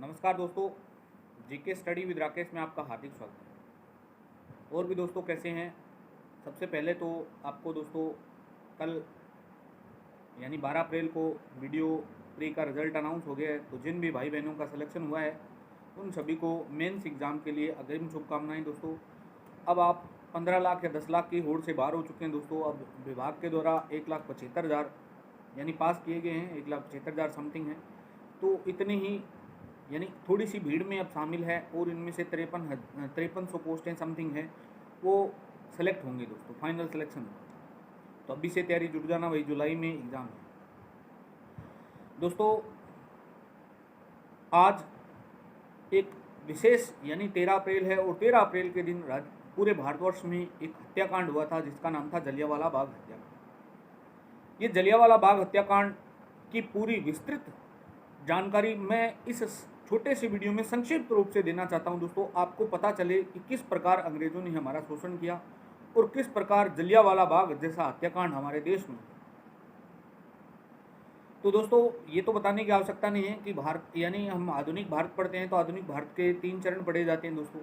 नमस्कार दोस्तों, GK study with Rakesh में आपका हार्दिक स्वागत है। और भी दोस्तों कैसे हैं? सबसे पहले तो आपको दोस्तों कल यानी 12 अप्रैल को वीडियो प्री का रिज़ल्ट अनाउंस हो गया है। तो जिन भी भाई बहनों का सिलेक्शन हुआ है उन सभी को मेंस एग्ज़ाम के लिए अग्रिम शुभकामनाएं दोस्तों। अब आप 15 लाख या 10 लाख की होड़ से बाहर हो चुके हैं दोस्तों। अब विभाग के द्वारा 1,75,000 यानी पास किए गए हैं, 1,75,000 समथिंग है। तो इतने ही यानी थोड़ी सी भीड़ में अब शामिल है और इनमें से 5300 पोस्टें समथिंग है वो सेलेक्ट होंगे दोस्तों, फाइनल सिलेक्शन होगा। तो अभी से तैयारी जुट जाना भाई, जुलाई में एग्ज़ाम है दोस्तों। आज एक विशेष यानी 13 अप्रैल है और 13 अप्रैल के दिन पूरे भारतवर्ष में एक हत्याकांड हुआ था जिसका नाम था जलियांवाला बाग हत्याकांड। ये जलियांवाला बाग हत्याकांड की पूरी विस्तृत जानकारी मैं इस छोटे से वीडियो में संक्षिप्त रूप से देना चाहता हूं दोस्तों। आपको पता चले कि किस प्रकार अंग्रेजों ने हमारा शोषण किया और किस प्रकार जलियांवाला बाग जैसा हत्याकांड हमारे देश में। तो दोस्तों ये तो बताने की आवश्यकता नहीं है कि भारत यानी हम आधुनिक भारत पढ़ते हैं तो आधुनिक भारत के 3 चरण पढ़े जाते हैं दोस्तों।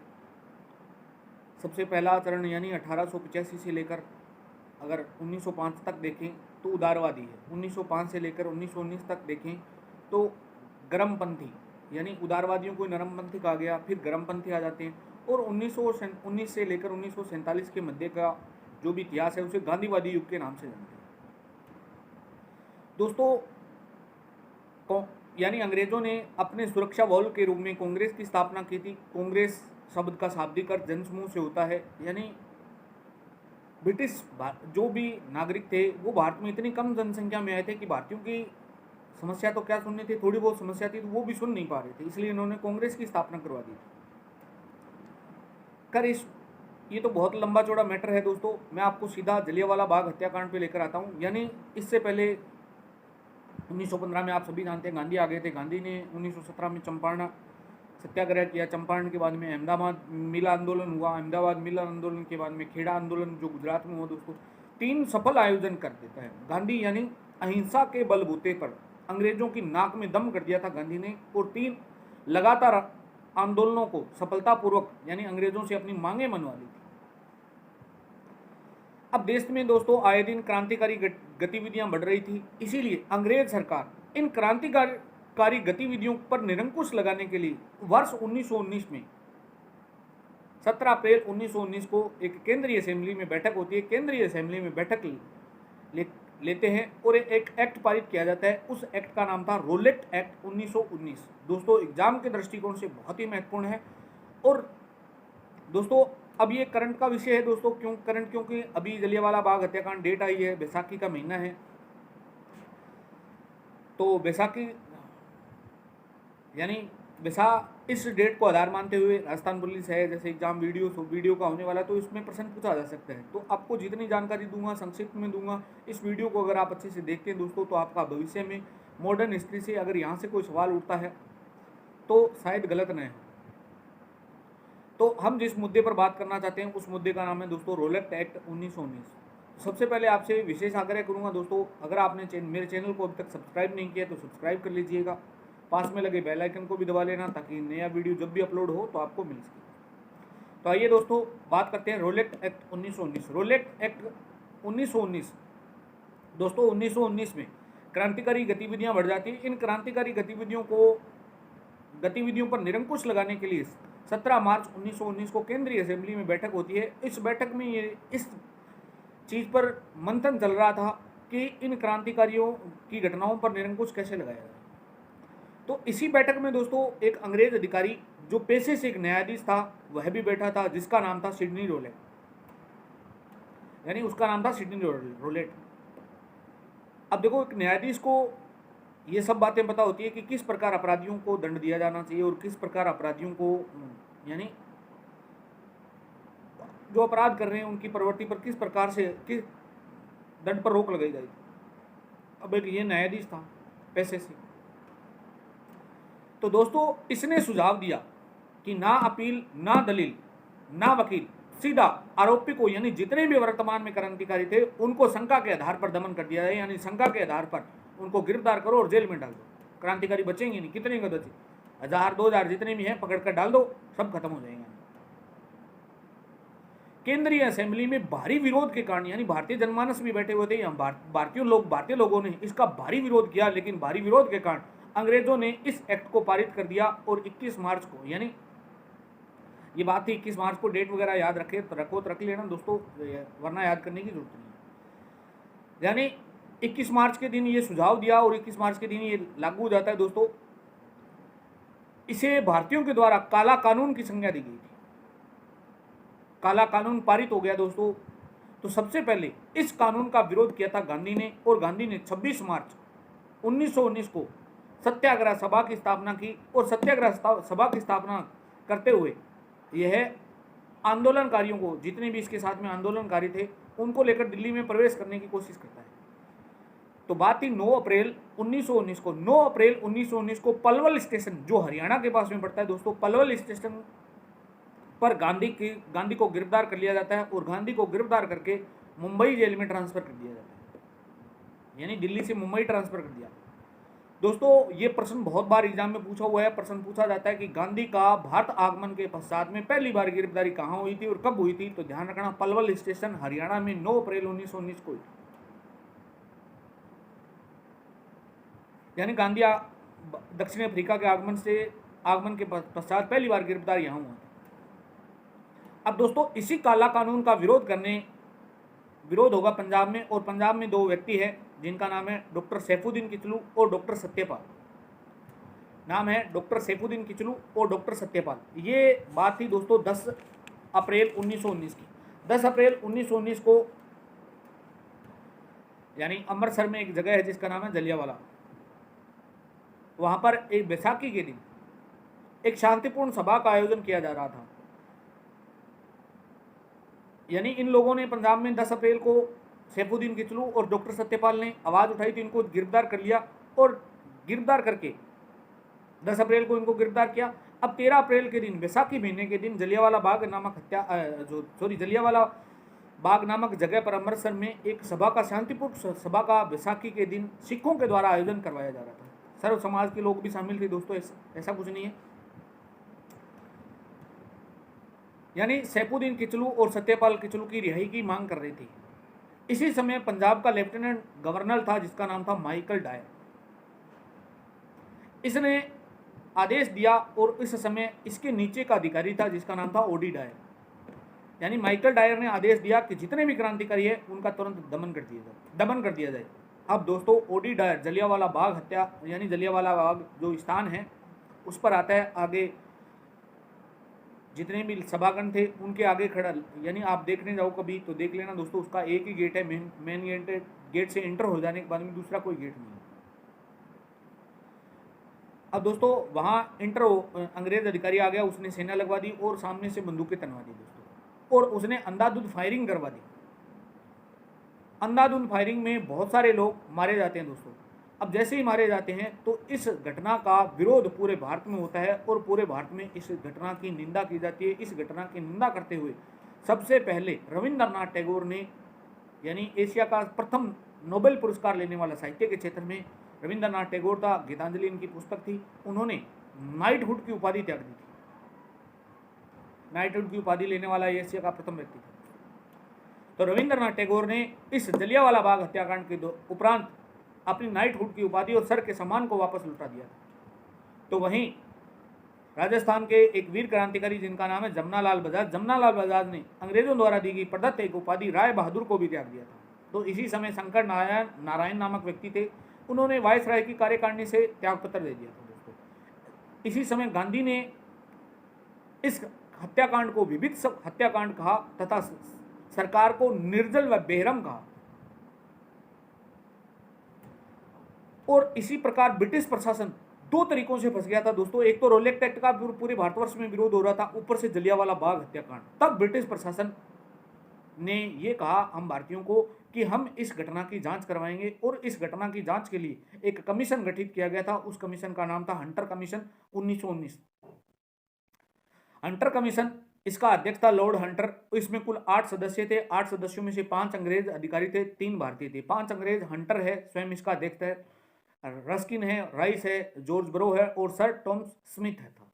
सबसे पहला चरण यानी 1885 से लेकर अगर 1905 तक देखें तो उदारवादी है। 1905 से लेकर 1919 तक देखें तो गर्मपंथी यानी उदारवादियों को नरमपंथी कहा गया, फिर गर्मपंथी आ जाते हैं। और 1919 से लेकर 1947 के मध्य का जो भी इतिहास है उसे गांधीवादी युग के नाम से जानते हैं दोस्तों। यानी अंग्रेजों ने अपने सुरक्षा बल के रूप में कांग्रेस की स्थापना की थी। कांग्रेस शब्द का शाब्दिक अर्थ जनसमूह से होता है, यानी ब्रिटिश जो भी नागरिक थे वो भारत में इतनी कम जनसंख्या में आए थे कि भारतीयों की समस्या तो क्या सुननी थी, थोड़ी बहुत समस्या थी तो वो भी सुन नहीं पा रहे थे, इसलिए इन्होंने कांग्रेस की स्थापना करवा दी थी। ये तो बहुत लंबा चौड़ा मैटर है दोस्तों। मैं आपको सीधा जलियांवाला बाग हत्याकांड पे लेकर आता हूँ। यानी इससे पहले 1915 में आप सभी जानते हैं गांधी आ गए थे। गांधी ने 1917 में चंपारण सत्याग्रह किया। चंपारण के बाद में अहमदाबाद मिल आंदोलन हुआ। अहमदाबाद मिल आंदोलन के बाद में खेड़ा आंदोलन जो गुजरात में हुआ दोस्तों। 3 सफल आयोजन कर देता है गांधी, यानी अहिंसा के बलबूते पर अंग्रेजों की नाक में दम कर दिया था गांधी ने। और 3 लगातार आंदोलनों को सफलतापूर्वक यानी अंग्रेजों से अपनी मांगें मनवा ली थी। अब देश में दोस्तों आए दिन क्रांतिकारी गतिविधियां बढ़ रही थी, इसीलिए अंग्रेज सरकार इन क्रांतिकारी गतिविधियों पर निरंकुश लगाने के लिए वर्ष 1919 में 17 अप्रैल 1919 को एक केंद्रीय असेंबली में बैठक होती है। केंद्रीय असेंबली में बैठक लेते हैं और एक एक्ट पारित किया जाता है। उस एक्ट का नाम था रोलेट एक्ट 1919। दोस्तों एग्जाम के दृष्टिकोण से बहुत ही महत्वपूर्ण है। और दोस्तों अब ये करंट का विषय है दोस्तों। क्यों करंट? क्योंकि अभी जलियांवाला बाग हत्याकांड डेट आई है, बैसाखी का महीना है। तो बैसाखी यानी इस डेट को आधार मानते हुए राजस्थान पुलिस है जैसे एग्जाम वीडियो का होने वाला, तो इसमें प्रश्न पूछा जा सकता है। तो आपको जितनी जानकारी दूंगा संक्षिप्त में दूंगा। इस वीडियो को अगर आप अच्छे से देखते हैं दोस्तों तो आपका भविष्य में मॉडर्न हिस्ट्री से अगर यहाँ से कोई सवाल उठता है तो शायद गलत न हो। तो हम जिस मुद्दे पर बात करना चाहते हैं उस मुद्दे का नाम है दोस्तों रोलेट एक्ट 1919। सबसे पहले आपसे विशेष आग्रह करूंगा दोस्तों, अगर आपने मेरे चैनल को अभी तक सब्सक्राइब नहीं किया तो सब्सक्राइब कर लीजिएगा। पास में लगे बेल आइकन को भी दबा लेना ताकि नया वीडियो जब भी अपलोड हो तो आपको मिल सके। तो आइए दोस्तों बात करते हैं रोलेट एक्ट 1919। रोलेट एक्ट 1919 दोस्तों 1919 में क्रांतिकारी गतिविधियां बढ़ जाती हैं। इन क्रांतिकारी गतिविधियों पर निरंकुश लगाने के लिए 17 मार्च 1919 को केंद्रीय असेंबली में बैठक होती है। इस बैठक में इस चीज़ पर मंथन चल रहा था कि इन क्रांतिकारियों की घटनाओं पर निरंकुश कैसे लगाया जाए। तो इसी बैठक में दोस्तों एक अंग्रेज अधिकारी जो पेशे से एक न्यायाधीश था वह भी बैठा था, जिसका नाम था सिडनी रोलेट, यानी उसका नाम था सिडनी रोलेट। अब देखो एक न्यायाधीश को ये सब बातें पता होती है कि किस प्रकार अपराधियों को दंड दिया जाना चाहिए और किस प्रकार अपराधियों को यानी जो अपराध कर रहे हैं उनकी प्रवृत्ति पर किस प्रकार से किस दंड पर रोक लगाई जाएगी। अब एक ये न्यायाधीश था पैसे से। तो दोस्तों इसने सुझाव दिया कि ना अपील ना दलील ना वकील, सीधा आरोपी को यानी जितने भी वर्तमान में क्रांतिकारी थे उनको शंका के आधार पर दमन कर दिया जाए, यानी शंका के आधार पर उनको गिरफ्तार करो और जेल में डाल दो। क्रांतिकारी बचेंगे नहीं, कितने का बचे। 1000 2000 जितने भी हैं पकड़ कर डाल दो, सब खत्म हो जाएंगे। केंद्रीय असेंबली में भारी विरोध के कारण, यानी भारतीय जनमानस भी बैठे हुए थे, भारतीय लोगों ने इसका भारी विरोध किया, लेकिन भारी विरोध के कारण अंग्रेजों ने इस एक्ट को पारित कर दिया और 21 मार्च को, यानी ये बात थी 21 मार्च को, डेट वगैरह याद रखे तो रखो तो रख लेना दोस्तों, वरना याद करने की जरूरत नहीं है। यानी 21 मार्च के दिन ये सुझाव दिया और 21 मार्च के दिन ये लागू हो जाता है दोस्तों। इसे भारतीयों के द्वारा काला कानून की संज्ञा दी गई थी। काला कानून पारित हो गया दोस्तों। तो सबसे पहले इस कानून का विरोध किया था गांधी ने, और गांधी ने 26 मार्च 1919 को सत्याग्रह सभा की स्थापना की, और सत्याग्रह सभा की स्थापना करते हुए यह आंदोलनकारियों को, जितने भी इसके साथ में आंदोलनकारी थे, उनको लेकर दिल्ली में प्रवेश करने की कोशिश करता है। तो बात थी 9 अप्रैल 1919 को। 9 अप्रैल 1919 को पलवल स्टेशन, जो हरियाणा के पास में पड़ता है दोस्तों, पलवल स्टेशन पर गांधी को गिरफ्तार कर लिया जाता है, और गांधी को गिरफ्तार करके मुंबई जेल में ट्रांसफर कर दिया जाता है, यानी दिल्ली से मुंबई ट्रांसफर कर दिया। दोस्तों ये प्रश्न बहुत बार एग्जाम में पूछा हुआ है। प्रश्न पूछा जाता है कि गांधी का भारत आगमन के पश्चात में पहली बार गिरफ्तारी कहाँ हुई थी और कब हुई थी, तो ध्यान रखना पलवल स्टेशन हरियाणा में 9 अप्रैल 1919 को हुई थी। यानी गांधी दक्षिण अफ्रीका के आगमन के पश्चात पहली बार गिरफ्तार यहाँ हुआ था। अब दोस्तों इसी काला कानून का विरोध होगा पंजाब में, और पंजाब में 2 व्यक्ति हैं जिनका नाम है डॉक्टर सैफुद्दीन किचलू और डॉक्टर सत्यपाल। नाम है डॉक्टर सैफुद्दीन किचलू और डॉक्टर सत्यपाल। ये बात थी दोस्तों 10 अप्रैल 1919 की। 10 अप्रैल 1919 को, यानी अमृतसर में एक जगह है जिसका नाम है जलियांवाला, वहां पर एक बैसाखी के दिन एक शांतिपूर्ण सभा का आयोजन किया जा रहा था। यानी इन लोगों ने पंजाब में 10 अप्रैल को सैफुद्दीन किचलू और डॉक्टर सत्यपाल ने आवाज़ उठाई थी, इनको गिरफ्तार कर लिया, और गिरफ्तार करके 10 अप्रैल को इनको गिरफ्तार किया। अब 13 अप्रैल के दिन, बैसाखी महीने के दिन, जलियांवाला बाग नामक जगह पर अमृतसर में एक सभा का, शांतिपूर्ण सभा का बैसाखी के दिन सिखों के द्वारा आयोजन करवाया जा रहा था। सर्व समाज के लोग भी शामिल थे दोस्तों, ऐसा कुछ नहीं है। यानी सैफुद्दीन किचलू और सत्यपाल किचलू की रिहाई की मांग कर रही थी। इसी समय पंजाब का लेफ्टिनेंट गवर्नर था जिसका नाम था माइकल डायर। इसने आदेश दिया, और इस समय इसके नीचे का अधिकारी था जिसका नाम था ओडी डायर। यानी माइकल डायर ने आदेश दिया कि जितने भी क्रांतिकारी है उनका तुरंत दमन कर दिया जाए। अब दोस्तों ओडी डायर जलियांवाला बाग हत्या, यानी जलियांवाला बाग जो स्थान है उस पर आता है। आगे जितने भी सभागण थे उनके आगे खड़ा, यानी आप देखने जाओ कभी तो देख लेना दोस्तों, उसका एक ही गेट है, मेन गेट से एंटर हो जाने के बाद में दूसरा कोई गेट नहीं है। अब दोस्तों वहाँ अंग्रेज अधिकारी आ गया, उसने सेना लगवा दी और सामने से बंदूकें तनवा दी दोस्तों, और उसने अंधाधुंध फायरिंग करवा दी। अंधाधुंध फायरिंग में बहुत सारे लोग मारे जाते हैं दोस्तों। अब जैसे ही मारे जाते हैं तो इस घटना का विरोध पूरे भारत में होता है, और पूरे भारत में इस घटना की निंदा की जाती है। इस घटना की निंदा करते हुए सबसे पहले रविंद्रनाथ टैगोर ने, यानी एशिया का प्रथम नोबेल पुरस्कार लेने वाला साहित्य के क्षेत्र में रविंद्रनाथ टैगोर था, गीतांजलि इनकी पुस्तक थी, उन्होंने नाइटहुड की उपाधि त्याग दी थी। नाइटहुड की उपाधि लेने वाला एशिया का प्रथम व्यक्ति था। तो रविंद्रनाथ टैगोर ने इस जलियांवाला बाग हत्याकांड के उपरांत अपनी नाइटहुड की उपाधि और सर के सम्मान को वापस लौटा दिया था। तो वहीं राजस्थान के एक वीर क्रांतिकारी जिनका नाम है जमनालाल बजाज ने अंग्रेजों द्वारा दी गई प्रदत्त एक उपाधि राय बहादुर को भी त्याग दिया था। तो इसी समय शंकर नारायण नामक व्यक्ति थे, उन्होंने वायसराय की कार्यकारिणी से त्यागपत्र दे दिया था दोस्तों। इसी समय गांधी ने इस हत्याकांड को विभिन्न हत्याकांड कहा तथा सरकार को निर्दल व बेरहम कहा। और इसी प्रकार ब्रिटिश प्रशासन 2 तरीकों से फंस गया था दोस्तों। एक तो रोलेक्ट एक्ट का पूरे भारतवर्ष में विरोध हो रहा था, ऊपर से जलियांवाला बाग हत्याकांड। तब ब्रिटिश प्रशासन ने ये कहा हम भारतीयों को कि हम इस घटना की जांच करवाएंगे, और इस घटना की जांच के लिए एक कमीशन गठित किया गया था। उस कमीशन का नाम था हंटर कमीशन 1919। हंटर कमीशन, इसका अध्यक्ष था लॉर्ड हंटर। इसमें कुल 8 सदस्य थे। 8 सदस्यों में से 5 अंग्रेज अधिकारी थे, 3 भारतीय थे। 5 अंग्रेज, हंटर है स्वयं इसका अध्यक्ष है, रस्किन है, राइस है, जॉर्ज ब्रो है और सर टॉम स्मिथ है था।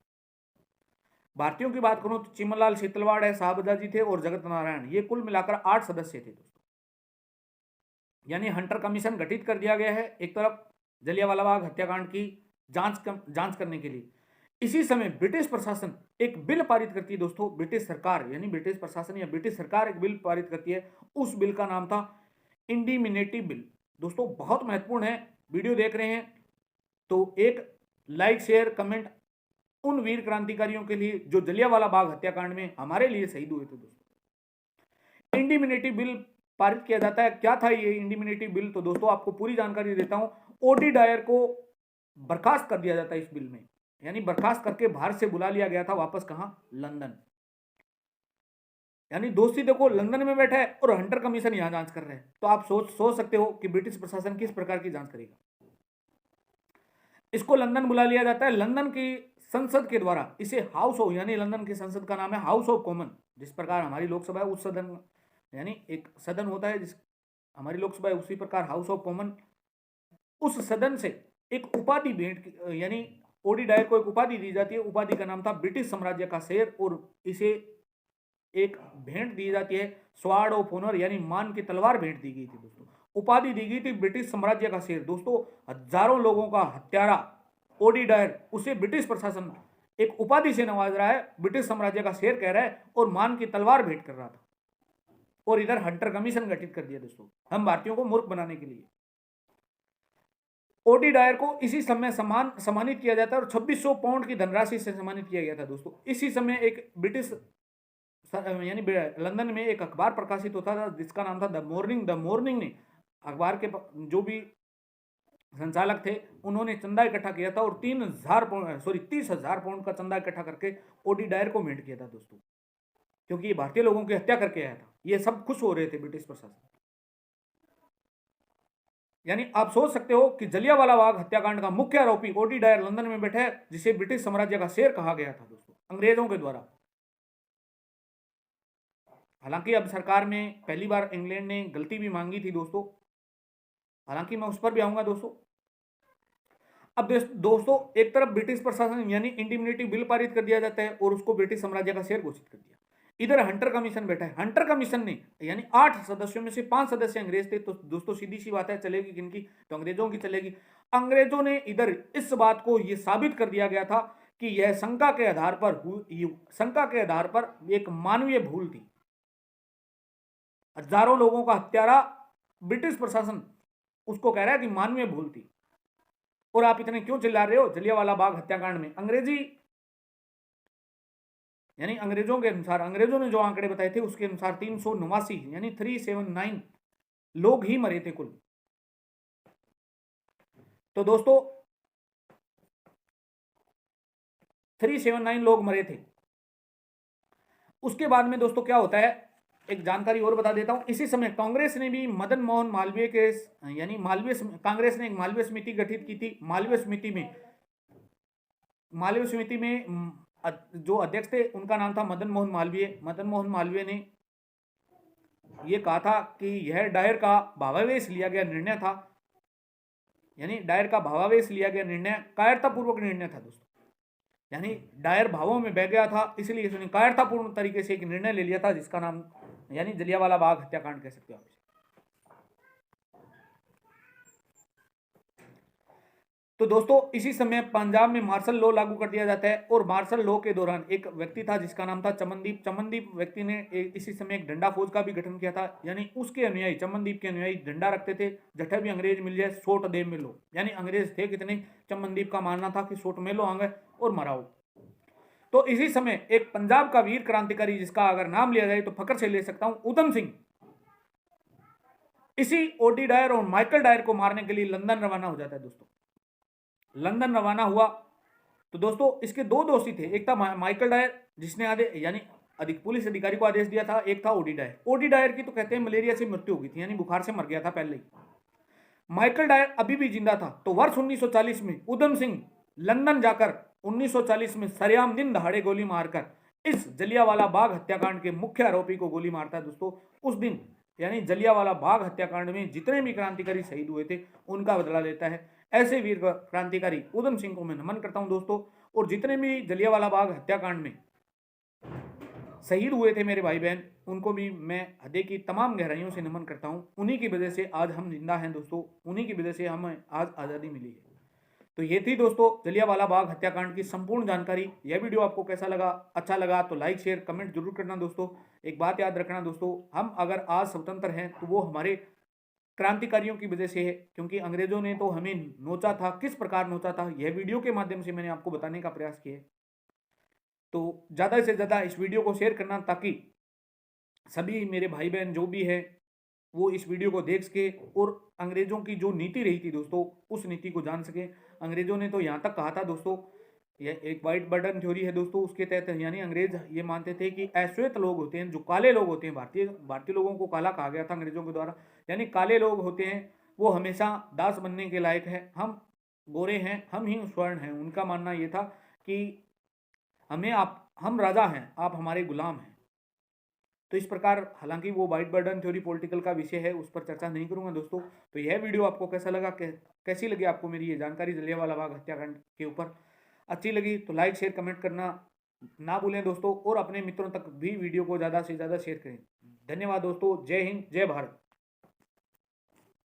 भारतीयों की बात करूं तो चिमनलाल शीतलवाड़ है, साहबजादी थे और जगत नारायण, ये कुल मिलाकर 8 सदस्य थे दोस्तों। यानी हंटर कमीशन गठित कर दिया गया है एक तरफ जलियांवाला बाग हत्याकांड की जांच करने के लिए। इसी समय ब्रिटिश प्रशासन एक बिल पारित करती है दोस्तों, ब्रिटिश सरकार यानी ब्रिटिश प्रशासन या ब्रिटिश सरकार एक बिल पारित करती है। उस बिल का नाम था इंडिमिनिटी बिल। दोस्तों बहुत महत्वपूर्ण है, वीडियो देख रहे हैं तो एक लाइक शेयर कमेंट उन वीर क्रांतिकारियों के लिए जो जलियांवाला बाग हत्याकांड में हमारे लिए शहीद हुए थे दोस्तों। इंडिमिनिटी बिल पारित किया जाता है। क्या था ये इंडिमिनिटी बिल? तो दोस्तों आपको पूरी जानकारी देता हूं। ओडी डायर को बर्खास्त कर दिया जाता है इस बिल में, यानी बर्खास्त करके बाहर से बुला लिया गया था वापस, कहां? लंदन। यानी दोस्ती देखो लंदन में बैठा है और हंटर कमीशन यहां जांच कर रहे हैं। तो आप सोच सकते हो कि ब्रिटिश प्रशासन किस प्रकार की जांच करेगा। इसको लंदन बुला लिया जाता है। लंदन की संसद के द्वारा इसे हाउस ऑफ, यानी लंदन की संसद का नाम है हाउस ऑफ कॉमन। जिस प्रकार हमारी लोकसभा है उस सदन, यानी एक सदन होता है जिस हमारी लोकसभा है, उसी प्रकार हाउस ऑफ कॉमन, उस सदन से एक उपाधि भेंट, यानी ओडी डायर को एक उपाधि दी जाती है। उपाधि का नाम था ब्रिटिश साम्राज्य का शेर और इसे एक भेंट दी जाती है स्वॉर्ड ऑफ ऑनर, यानी मान की तलवार भेंट दी गई थी दोस्तों। उपाधि दी गई थी ब्रिटिश साम्राज्य का शेर। दोस्तों हजारों लोगों का हत्यारा ओडी डायर, उसे ब्रिटिश प्रशासन एक उपाधि से नवाज रहा है, ब्रिटिश साम्राज्य का शेर कह रहा है और मान की तलवार भेंट कर रहा था। और इधर हंटर कमीशन गठित कर दिया दोस्तों हम भारतीयों को मूर्ख बनाने के लिए। ओडी डायर को इसी समय सम्मानित किया जाता है और 2600 पाउंड की धनराशि से सम्मानित किया गया था दोस्तों। इसी समय एक ब्रिटिश यानी लंदन में एक अखबार प्रकाशित होता था जिसका नाम था द मॉर्निंग। द मॉर्निंग ने अखबार के जो भी संचालक थे उन्होंने चंदा इकट्ठा किया था और 30,000 पाउंड का चंदा इकट्ठा करके ओडी डायर को भेंट किया था दोस्तों, क्योंकि ये भारतीय लोगों की हत्या करके आया था। ये सब खुश हो रहे थे ब्रिटिश प्रशासन। यानी आप सोच सकते हो कि जलियांवाला बाग हत्याकांड का मुख्य आरोपी ओडी डायर लंदन में बैठा है, जिसे ब्रिटिश साम्राज्य का शेर कहा गया था दोस्तों अंग्रेजों के द्वारा। हालांकि अब सरकार में पहली बार इंग्लैंड ने गलती भी मांगी थी दोस्तों, हालांकि मैं उस पर भी आऊंगा दोस्तों। अब दोस्तों एक तरफ ब्रिटिश प्रशासन यानी इंडिमिनिटी बिल पारित कर दिया जाता है और उसको ब्रिटिश साम्राज्य का शेर घोषित कर दिया। इधर हंटर कमीशन बैठा है। हंटर कमीशन ने यानी 8 सदस्यों में से 5 सदस्य अंग्रेज थे। तो दोस्तों सीधी सी बात है, चलेगी किनकी? तो अंग्रेजों की चलेगी। अंग्रेजों ने इधर इस बात को यह साबित कर दिया गया था कि यह शंका के आधार पर एक मानवीय भूल थी। हजारों लोगों का हत्यारा ब्रिटिश प्रशासन उसको कह रहा है कि मानवीय भूल थी। और आप इतने क्यों चिल्ला रहे हो? जलियांवाला बाग हत्याकांड में अंग्रेजी यानी अंग्रेजों के अनुसार, अंग्रेजों ने जो आंकड़े बताए थे उसके अनुसार 389 यानी 379 लोग ही मरे थे कुल। तो दोस्तों 379 लोग मरे थे। उसके बाद में दोस्तों क्या होता है, एक जानकारी और बता देता हूं। इसी समय कांग्रेस ने भी मदन मोहन मालवीय के यानी कांग्रेस ने एक मालवीय समिति गठित की थी। मालवीय समिति में जो अध्यक्ष थे उनका नाम था मदन मोहन मालवीय। मदन मोहन मालवीय ने यह कहा था कि यह डायर का भावावेश लिया गया निर्णय था, यानी डायर का भावावेश लिया गया निर्णय कायरतापूर्वक निर्णय था दोस्तों। यानी डायर भावों में बह गया था, इसलिए इसने कायरतापूर्ण तरीके से एक निर्णय ले लिया था जिसका नाम यानी जलियांवाला बाग हत्याकांड कह सकते हो आप। तो दोस्तों इसी समय पंजाब में मार्शल लॉ लागू कर दिया जाता है और मार्शल लॉ के दौरान एक व्यक्ति था जिसका नाम था चमनदीप। चमनदीप व्यक्ति ने इसी समय एक डंडा फौज का भी गठन किया था। यानी उसके अनुयायी, चमनदीप के अनुयायी डंडा रखते थे, जठे भी अंग्रेज मिल जाए सोट दे मिलो। यानी अंग्रेज थे कितने, चमनदीप का मानना था कि सोट में लो आगे और मराओ। तो इसी समय एक पंजाब का वीर क्रांतिकारी जिसका अगर नाम लिया जाए तो फकर से ले सकता हूं, ऊधम सिंह, इसी ओडी डायर और माइकल डायर को मारने के लिए लंदन रवाना हो जाता है दोस्तों। लंदन रवाना हुआ तो दोस्तों इसके दो दोषी थे। एक था माइकल डायर जिसने यानी पुलिस अधिकारी को आदेश दिया था, एक था ओडी डायर। ओडी डायर की तो कहते हैं मलेरिया से मृत्यु हो गई थी, यानी बुखार से मर गया था पहले ही। माइकल डायर अभी भी जिंदा था। तो वर्ष 1940 में ऊधम सिंह लंदन जाकर 1940 में सरेआम दिन दहाड़े गोली मारकर इस जलियांवाला बाग हत्याकांड के मुख्य आरोपी को गोली मारता है दोस्तों। उस दिन यानी जलियांवाला बाग हत्याकांड में जितने भी क्रांतिकारी शहीद हुए थे उनका बदला लेता है। ऐसे वीर क्रांतिकारी उधम सिंह को मैं नमन करता हूं दोस्तों। और जितने भी जलियांवाला बाग हत्याकांड में शहीद हुए थे मेरे भाई बहन, उनको भी मैं हृदय की तमाम गहराइयों से नमन करता हूं। उन्हीं की वजह से आज हम जिंदा हैं दोस्तों, उन्हीं की वजह से हमें आज आज़ादी मिली है। तो ये थी दोस्तों जलियांवाला बाग हत्याकांड की संपूर्ण जानकारी। यह वीडियो आपको कैसा लगा? अच्छा लगा तो लाइक शेयर कमेंट जरूर करना दोस्तों। एक बात याद रखना दोस्तों, हम अगर आज स्वतंत्र हैं तो वो हमारे क्रांतिकारियों की वजह से है, क्योंकि अंग्रेजों ने तो हमें नोचा था, किस प्रकार नोचा था यह वीडियो के माध्यम से मैंने आपको बताने का प्रयास किया है। तो ज़्यादा से ज़्यादा इस वीडियो को शेयर करना, ताकि सभी मेरे भाई बहन जो भी है वो इस वीडियो को देख सके और अंग्रेजों की जो नीति रही थी दोस्तों उस नीति को जान सके। अंग्रेजों ने तो यहाँ तक कहा था दोस्तों, यह एक वाइट बर्डन थ्योरी है दोस्तों, उसके तहत यानी अंग्रेज ये मानते थे कि अश्वेत लोग होते हैं, जो काले लोग होते हैं, भारतीय लोगों को काला कहा गया था अंग्रेजों के द्वारा, यानी काले लोग होते हैं वो हमेशा दास बनने के लायक है, हम गोरे हैं, हम ही स्वर्ण हैं। उनका मानना ये था कि हम राजा हैं, आप हमारे गुलाम हैं। तो इस प्रकार, हालांकि वो वाइट बर्डन थ्योरी पॉलिटिकल का विषय है, उस पर चर्चा नहीं करूंगा दोस्तों। तो यह वीडियो आपको कैसा लगा, कैसी लगी आपको मेरी ये जानकारी जलियांवाला बाग हत्याकांड के ऊपर? अच्छी लगी तो लाइक शेयर कमेंट करना ना भूलें दोस्तों, और अपने मित्रों तक भी वीडियो को ज़्यादा से ज़्यादा शेयर करें। धन्यवाद दोस्तों, जय हिंद जय भारत।